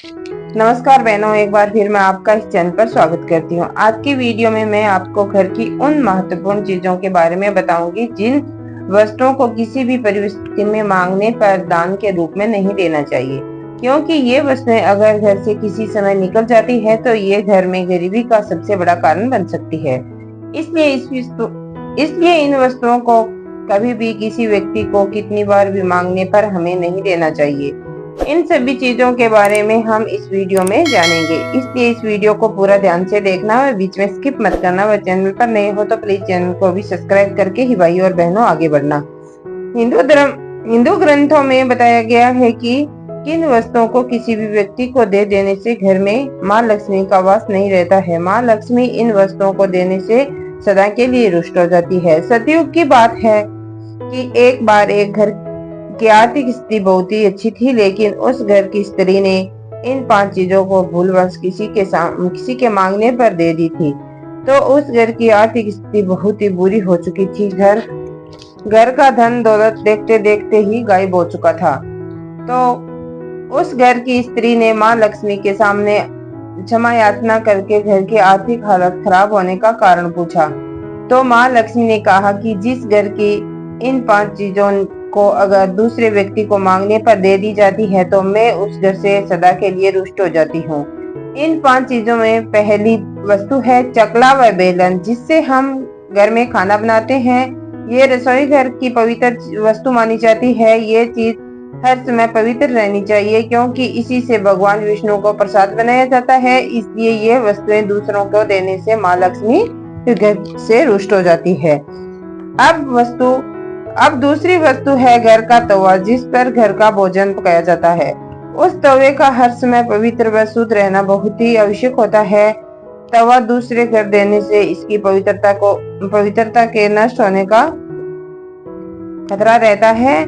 नमस्कार बहनों, एक बार फिर मैं आपका इस चैनल पर स्वागत करती हूँ। आज की वीडियो में मैं आपको घर की उन महत्वपूर्ण चीजों के बारे में बताऊंगी जिन वस्तुओं को किसी भी परिस्थिति में मांगने पर दान के रूप में नहीं देना चाहिए, क्योंकि ये वस्तुएं अगर घर से किसी समय निकल जाती है तो ये घर में गरीबी का सबसे बड़ा कारण बन सकती है। इसलिए इन वस्तुओं को कभी भी किसी व्यक्ति को कितनी बार भी मांगने पर हमें नहीं देना चाहिए। इन सभी चीजों के बारे में हम इस वीडियो में जानेंगे, इसलिए इस वीडियो को पूरा ध्यान से देखना और बीच में स्किप मत करना। वह चैनल पर नए हो तो प्लीज चैनल को भी सब्सक्राइब करके ही भाई और बहनों आगे बढ़ना। हिंदू ग्रंथों में बताया गया है कि किन वस्तुओं को किसी भी व्यक्ति को दे देने से घर में माँ लक्ष्मी का वास नहीं रहता है। माँ लक्ष्मी इन वस्तुओं को देने से सदा के लिए रुष्ट हो जाती है। सतयुग की बात है कि एक बार एक घर की आर्थिक स्थिति बहुत ही अच्छी थी, लेकिन उस घर की स्त्री ने इन 5 चीजों को भूलवश किसी के मांगने पर दे दी थी। तो उस घर की आर्थिक स्थिति बहुत ही बुरी हो चुकी थी। घर का धन दौलत देखते देखते ही गायब हो चुका था। तो उस घर की स्त्री ने माँ लक्ष्मी के सामने क्षमा याचना करके घर की आर्थिक हालत खराब होने का कारण पूछा। तो माँ लक्ष्मी ने कहा कि जिस घर की इन 5 चीजों को अगर दूसरे व्यक्ति को मांगने पर दे दी जाती है तो मैं उस घर से सदा के लिए रुष्ट हो जाती हूँ। इन 5 चीजों में पहली वस्तु है चकला व बेलन, जिससे हम घर में खाना बनाते हैं। ये रसोई घर की पवित्र वस्तु मानी जाती है। ये चीज हर समय पवित्र रहनी चाहिए, क्योंकि इसी से भगवान विष्णु को प्रसाद बनाया जाता है। इसलिए ये वस्तुएं दूसरों को देने से माँ लक्ष्मी घर से रुष्ट हो जाती है। अब दूसरी वस्तु है घर का तवा, जिस पर घर का भोजन पकाया जाता है। उस तवे का हर समय पवित्र व शुद्ध रहना बहुत ही आवश्यक होता है। तवा दूसरे घर देने से इसकी पवित्रता के नष्ट होने का खतरा रहता है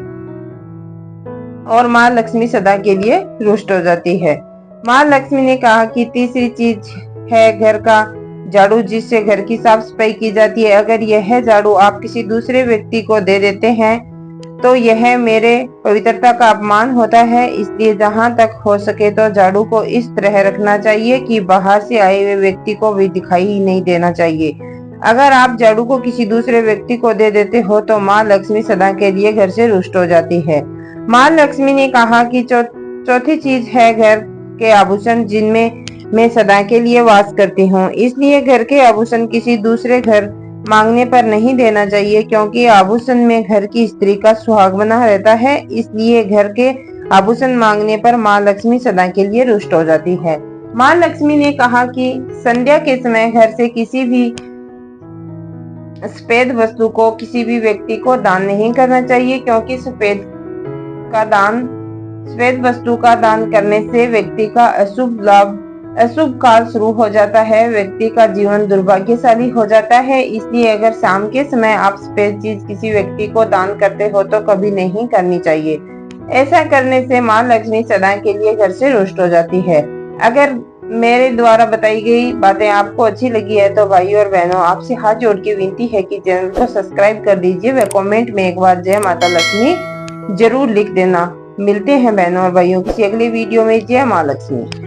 और माँ लक्ष्मी सदा के लिए रुष्ट हो जाती है। माँ लक्ष्मी ने कहा कि तीसरी चीज है घर का झाड़ू, जिससे घर की साफ सफाई की जाती है। अगर यह झाड़ू आप किसी दूसरे व्यक्ति को दे देते हैं तो यह मेरे पवित्रता का अपमान होता है। इसलिए जहां तक हो सके तो झाड़ू को इस तरह रखना चाहिए कि बाहर से आए हुए व्यक्ति को भी दिखाई ही नहीं देना चाहिए। अगर आप झाड़ू को किसी दूसरे व्यक्ति को दे देते हो तो माँ लक्ष्मी सदा के लिए घर से रुष्ट हो जाती है। माँ लक्ष्मी ने कहा कि चौथी चीज है घर के आभूषण, जिनमें मैं सदा के लिए वास करती हूँ। इसलिए घर के आभूषण किसी दूसरे घर मांगने पर नहीं देना चाहिए, क्योंकि आभूषण में घर की स्त्री का सुहाग बना रहता है। इसलिए घर के आभूषण मांगने पर माँ लक्ष्मी सदा के लिए रुष्ट हो जाती है। माँ लक्ष्मी ने कहा कि संध्या के समय घर से किसी भी सफेद वस्तु को किसी भी व्यक्ति को दान नहीं करना चाहिए, क्योंकि सफेद वस्तु का दान करने से व्यक्ति का अशुभ काल शुरू हो जाता है। व्यक्ति का जीवन दुर्भाग्यशाली हो जाता है। इसलिए अगर शाम के समय आप सफेद चीज किसी व्यक्ति को दान करते हो तो कभी नहीं करनी चाहिए। ऐसा करने से माँ लक्ष्मी सदा के लिए घर से रुष्ट हो जाती है। अगर मेरे द्वारा बताई गई बातें आपको अच्छी लगी है तो भाई और बहनों, आपसे हाथ जोड़ के विनती है कि चैनल को सब्सक्राइब कर दीजिए व कमेंट में एक बार जय माता लक्ष्मी जरूर लिख देना। मिलते हैं बहनों और भाइयों किसी अगले वीडियो में। जय माँ लक्ष्मी।